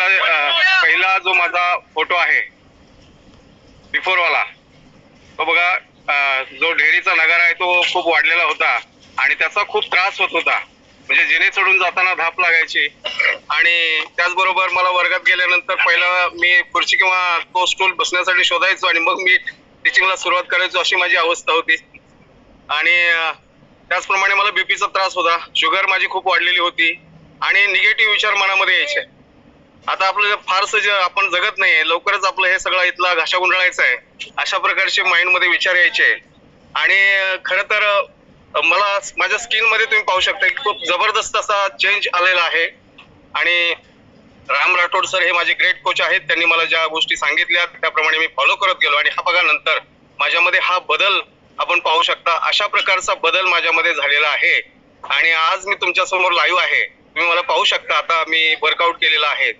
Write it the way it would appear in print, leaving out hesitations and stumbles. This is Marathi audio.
पहिला जो माझा फोटो आहे बिफोर वाला तो बघा, जो ढेरीचा नगारा आहे तो खूप वाढलेला होता आणि त्याचा खूप त्रास होत होता. म्हणजे जिने चढून जाताना धाप लागायची आणि त्याचबरोबर मला वर्गात गेल्यानंतर पहिला मी खुर्ची किंवा तो स्टूल बसण्यासाठी शोधायचो आणि मग मी टीचिंगला सुरुवात करायचो, अशी माझी अवस्था होती. आणि त्याचप्रमाणे मला बीपीचा त्रास होता, शुगर माझी खूप वाढलेली होती आणि निगेटिव्ह विचार मनामध्ये यायचे. आता आपलं फारसं जे आपण जगत नाहीये, लवकरच आपलं हे सगळं इथला घाशा गुंडाळायचा आहे, अशा प्रकारचे माइंड मध्ये विचार यायचे. आणि खरं तर मला माझ्या स्किन मध्ये तुम्ही पाहू शकता की खूप जबरदस्त असा चेंज आलेला आहे. आणि राम राठोड सर हे माझे ग्रेट कोच आहेत, त्यांनी मला ज्या गोष्टी सांगितल्या त्याप्रमाणे मी फॉलो करत गेलो आणि हा बघा नंतर माझ्यामध्ये हा बदल आपण पाहू शकता. अशा प्रकारचा बदल माझ्यामध्ये झालेला आहे आणि आज मी तुमच्या समोर लाईव्ह आहे. तुम्ही मला पाहू शकता, आता मी वर्कआउट केलेला आहे.